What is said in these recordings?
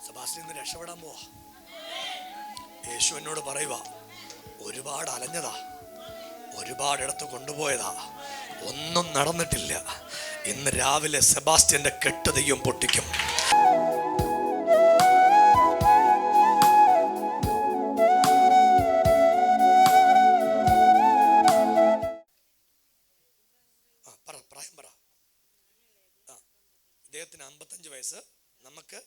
Sebastian ഇന്ന് രക്ഷപ്പെടാൻ പോവാ. യേശു എന്നോട് പറയുക, ഒരുപാട് അലഞ്ഞതാ, ഒരുപാടിടത്ത് കൊണ്ടുപോയതാ, ഒന്നും നടന്നിട്ടില്ല. ഇന്ന് രാവിലെ സെബാസ്റ്റ്യന്റെ കെട്ട് ദൈവം പൊട്ടിക്കും. പ്രായം പറ. ഇദ്ദേഹത്തിന് 55 വയസ്സ്, നമുക്ക്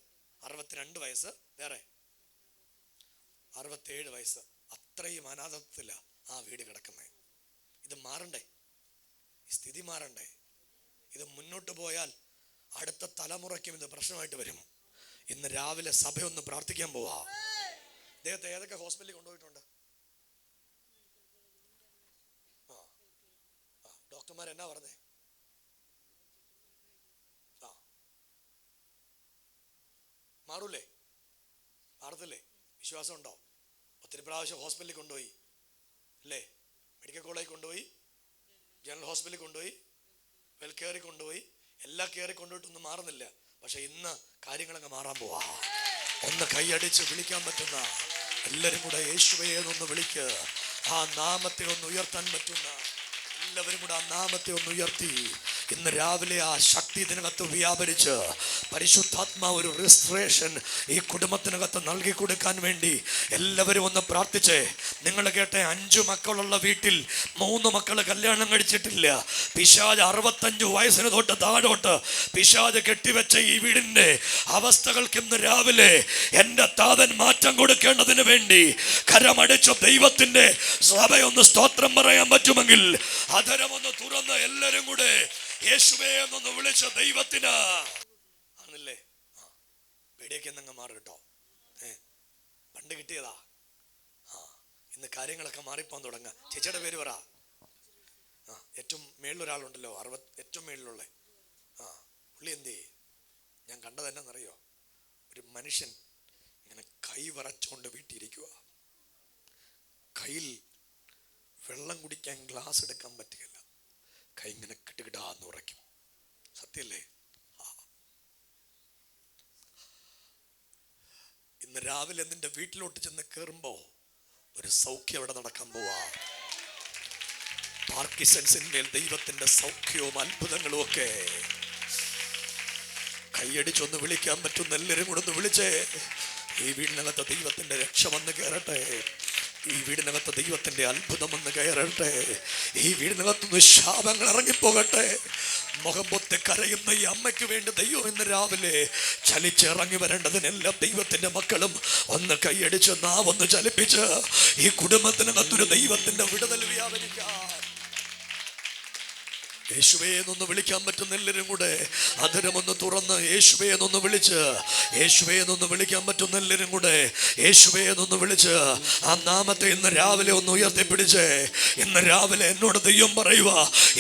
62 വയസ്സ്, വേറെ 67 വയസ്സ്. അത്രയും അനാഥത്വത്തില്ല ആ വീട് കിടക്കുന്നത്. ഇത് മാറണ്ടേ? ഈ സ്ഥിതി മാറണ്ടേ? ഇത് മുന്നോട്ട് പോയാൽ അടുത്ത തലമുറയ്ക്കും ഇത് പ്രശ്നമായിട്ട് വരും. ഇന്ന് രാവിലെ സഭയൊന്ന് പ്രാർത്ഥിക്കാൻ പോവാ. ഇദ്ദേഹത്തെ ഏതൊക്കെ ഹോസ്പിറ്റലിൽ കൊണ്ടുപോയിട്ടുണ്ട്? ഡോക്ടർമാർ എന്നാ പറഞ്ഞേ? മാറൂലേ? മാറത്തില്ലേ? വിശ്വാസം ഉണ്ടോ? ഒത്തിരി പ്രാവശ്യം ഹോസ്പിറ്റലിൽ കൊണ്ടുപോയി അല്ലേ? മെഡിക്കൽ കോളേജിൽ കൊണ്ടുപോയി, ജനറൽ ഹോസ്പിറ്റലിൽ കൊണ്ടുപോയി, വെൽ കെയറിൽ കൊണ്ടുപോയി, എല്ലാ കെയറിൽ കൊണ്ടുപോയിട്ടൊന്നും മാറുന്നില്ല. പക്ഷെ ഇന്ന് കാര്യങ്ങളങ്ങ് മാറാൻ പോവാ. ഒന്ന് കൈയടിച്ച് വിളിക്കാൻ പറ്റുന്ന എല്ലാവരും കൂടെ യേശുവേ എന്നൊന്ന് വിളിക്ക്. ആ നാമത്തെ ഒന്ന് ഉയർത്താൻ പറ്റുന്ന എല്ലാവരും കൂടെ ആ നാമത്തെ ഒന്ന് ഉയർത്തി ഇന്ന് രാവിലെ ആ ശക്തി ഇതിനകത്ത് വ്യാപരിച്ച് പരിശുദ്ധാത്മാവ് ഒരു റിസ്റ്ററേഷൻ ഈ കുടുംബത്തിനകത്ത് നൽകി കൊടുക്കാൻ വേണ്ടി എല്ലാവരും ഒന്ന് പ്രാർത്ഥിച്ചേ. നിങ്ങൾ കേട്ടെ, 5 മക്കളുള്ള വീട്ടിൽ 3 മക്കൾ കല്യാണം കഴിച്ചിട്ടില്ല. പിശാച് 65 വയസ്സിന് തൊട്ട് താഴോട്ട് പിശാച് കെട്ടിവെച്ച ഈ വീടിന്റെ അവസ്ഥകൾക്ക് ഇന്ന് രാവിലെ എൻ്റെ താതൻ മാറ്റം കൊടുക്കേണ്ടതിന് വേണ്ടി കരമടിച്ച ദൈവത്തിന്റെ സഭയൊന്ന് സ്തോത്രം പറയാൻ പറ്റുമെങ്കിൽ അധരമൊന്ന് തുറന്ന് എല്ലാവരും കൂടെ യേശുവേ എന്നൊന്ന് വിളിച്ച ദൈവത്തിന് ആണല്ലേ. പേടിയൊക്കെ എന്നങ്ങ് മാറി കേട്ടോ. പണ്ട് കിട്ടിയതാ. ഇന്ന് കാര്യങ്ങളൊക്കെ മാറിപ്പോൻ തുടങ്ങ. ചേച്ചിയുടെ പേര് പറ. ഏറ്റവും മേളിലൊരാളുണ്ടല്ലോ, 60 ഏറ്റവും മേളിലുള്ള പുള്ളി എന്തേ? ഞാൻ കണ്ടത് എന്നാന്നറിയോ? ഒരു മനുഷ്യൻ ഇങ്ങനെ കൈ വറച്ചുകൊണ്ട് വീട്ടിയിരിക്കുക. കയ്യിൽ വെള്ളം കുടിക്കാൻ ഗ്ലാസ് എടുക്കാൻ പറ്റുകയില്ല. കൈ ഇങ്ങനെ കിട്ടുകിടാന്ന് ഉറയ്ക്കും. സത്യല്ലേ? ഇന്ന് രാവിലെ നിന്റെ വീട്ടിലോട്ട് ചെന്ന് കയറുമ്പോ ഒരു സൗഖ്യം അവിടെ നടക്കാൻ പോവാ. പാർക്കിൻസൺസിന്മേൽ ദൈവത്തിന്റെ സൗഖ്യവും അത്ഭുതങ്ങളും ഒക്കെ. കൈയടിച്ചൊന്ന് വിളിക്കാൻ പറ്റുന്ന എല്ലാവരും കൂടെ ഒന്ന് വിളിച്ചേ. ഈ വീടിനകത്ത് ദൈവത്തിന്റെ രക്ഷ വന്ന് കയറട്ടെ. ഈ വീടിനകത്ത് ദൈവത്തിന്റെ അത്ഭുതം വന്ന് കയറട്ടെ. ഈ വീടിനകത്തുനിന്ന് ശാപങ്ങൾ ഇറങ്ങിപ്പോകട്ടെ. മുഖം പൊത്തി കരയുന്ന ഈ അമ്മയ്ക്ക് വേണ്ടി ദൈവം ഇന്ന് രാവിലെ ചലിച്ചിറങ്ങി വരേണ്ടതിനെല്ലാം ദൈവത്തിന്റെ മക്കളും ഒന്ന് കൈയടിച്ച് നാവൊന്ന് ചലിപ്പിച്ച് ഈ കുടുംബത്തിനകത്തൊരു ദൈവത്തിന്റെ വിടുതൽ വ്യാപരിക്കാൻ യേശുവേ എന്നൊന്ന് വിളിക്കാൻ പറ്റുന്ന എല്ലാവരും കൂടെ അധരമൊന്ന് തുറന്ന് യേശുവേ എന്നൊന്ന് വിളിച്ച്, യേശുവേ എന്നൊന്ന് വിളിക്കാൻ പറ്റുന്ന എല്ലാവരും കൂടെ യേശുവേ എന്നൊന്ന് വിളിച്ച് ആ നാമത്തെ ഇന്ന് രാവിലെ ഒന്ന് ഉയർത്തിപ്പിടിച്ച് ഇന്ന് രാവിലെ എന്നോട് ദൈവം പറയുക,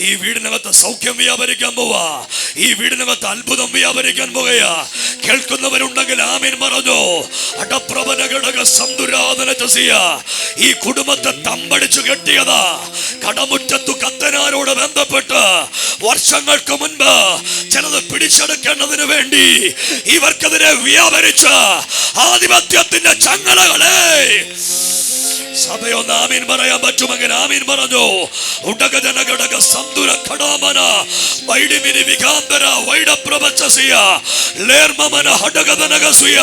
ഈ വീടിനകത്ത് സൗഖ്യം വ്യാപരിക്കാൻ പോവാ. ഈ വീടിനകത്ത് അത്ഭുതം വ്യാപരിക്കാൻ പോവുകയാ. കേൾക്കുന്നവരുണ്ടെങ്കിൽ ആമീൻ പറഞ്ഞു. അടപ്രഭന ഘടക സന്തുരാധന ചസിയ ഈ കുടുംബത്തെ തമ്പടിച്ചു കെട്ടിയതാ. കടമുറ്റത്തു കത്തനാരോട് ബന്ധപ്പെട്ട് വർഷങ്ങൾക്ക് മുൻപ് ചിലത് പിടിച്ചെടുക്കേണ്ടതിന് വേണ്ടി ഇവർക്കെതിരെ വ്യാപരിച്ച ആധിപത്യത്തിന്റെ ചങ്ങലകളെ സഭയൊന്ന് ആമീൻ പറയാൻ പറ്റുമെങ്കിൽ ആമീൻ പറഞ്ഞു. ഉടകജനഘടക സന്തുര ഘടാമന വൈഡിമിനി വികാന്തര വൈഡപ്രഭചസിയ ലേർമമന ഹടകദനഗസുയ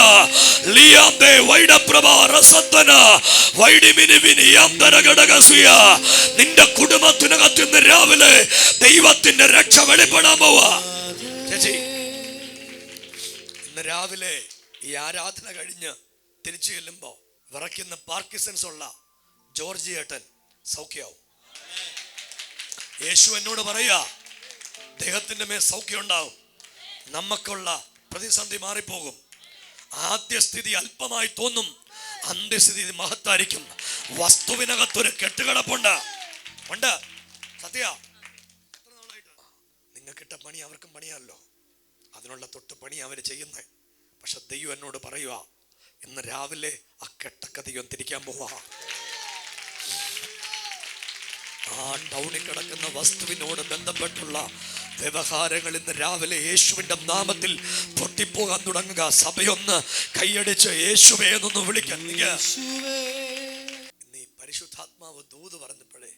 ലിയാംദേ വൈഡപ്രഭ രസത്തന വൈഡിമിനി വിനിയാന്തര ഘടകസുയ. നിന്റെ കുടുംബത്തിനകത്ത് ഇന്ന് രാവിലെ ദൈവത്തിന്റെ രക്ഷ വെളിപ്പെടാൻ പോവാ. ചേച്ചി, ഇന്ന് രാവിലെ ഈ ആരാധന കഴിഞ്ഞ് തിരിച്ചു ചെല്ലുമ്പോ വിറയ്ക്കുന്ന പാർക്കിൻസൺസ് ഉള്ള ജോർജ് ഏട്ടൻ സൗഖ്യമാവും. യേശു എന്നോട് പറയാ, ദേഹത്തിന്റെ മേൽ സൗഖ്യം ഉണ്ടാവും. നമുക്കുള്ള പ്രതിസന്ധി മാറിപ്പോകും. ആദ്യ സ്ഥിതി അല്പമായി തോന്നും, അന്ത്യസ്ഥിതി മഹത്തായിരിക്കും. വസ്തുവിനകത്തൊരു കെട്ടുകിടപ്പുണ്ട്. ഉണ്ട്, സത്യ. നിങ്ങൾക്കിട്ട പണി അവർക്കും പണിയാണല്ലോ. അതിനുള്ള തൊട്ട് പണി അവർ ചെയ്യുന്നത്. പക്ഷെ ദൈവം എന്നോട് പറയുക, ഇന്ന് രാവിലെ ആ കെട്ടൊക്കെ ദൈവം തിരിക്കാൻ പോവാ. ആ ഡൗണിൽ കിടക്കുന്ന വസ്തുവിനോട് ബന്ധപ്പെട്ടുള്ള വ്യവഹാരങ്ങൾ ഇന്ന് രാവിലെ യേശുവിന്റെ നാമത്തിൽ പൊട്ടിപ്പോകാൻ തുടങ്ങുക. സഭയൊന്ന് കൈയടിച്ച് യേശുവേ എന്നൊന്ന് വിളിക്കാൻ. ഇന്ന് ഈ പരിശുദ്ധാത്മാവ് ദൂത് പറഞ്ഞപ്പോഴേ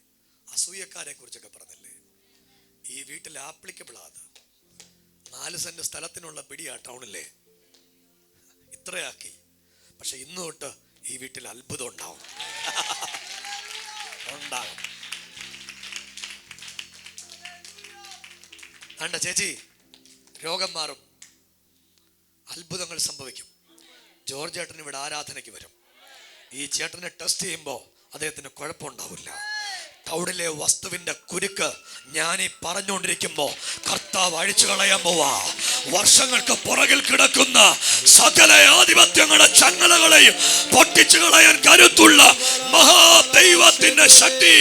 അസൂയക്കാരെ കുറിച്ചൊക്കെ പറഞ്ഞില്ലേ, ഈ വീട്ടിൽ ആപ്ലിക്കബിൾ ആണ്. 4 സെന്റ് സ്ഥലത്തിനുള്ള പിടിയാ ടൗണിലെ, ഇത്രയാക്കി. പക്ഷെ ഇന്ന് തൊട്ട് ഈ വീട്ടിൽ അത്ഭുതം ഉണ്ടാവും. ഉണ്ടാകും. കണ്ട ചേച്ചി, രോഗം മാറും, അത്ഭുതങ്ങൾ സംഭവിക്കും. ജോർജ് ചേട്ടൻ ഇവിടെ ആരാധനയ്ക്ക് വരും. ഈ ചേട്ടനെ ടെസ്റ്റ് ചെയ്യുമ്പോൾ അദ്ദേഹത്തിന് കുഴപ്പമുണ്ടാവില്ല. ടൗണിലെ വസ്തുവിന്റെ കുരുക്ക് ഞാൻ ഈ പറഞ്ഞുകൊണ്ടിരിക്കുമ്പോ കർത്താവ് അഴിച്ചു കളയാൻ പോവാ. വർഷങ്ങൾക്ക് പുറകിൽ കിടക്കുന്ന സകല ആധിപത്യങ്ങളുടെ ചങ്ങലകളെയും പൊട്ടിച്ചു കളയാൻ കരുത്തുള്ള മഹാദൈവത്തിന്റെ ശക്തി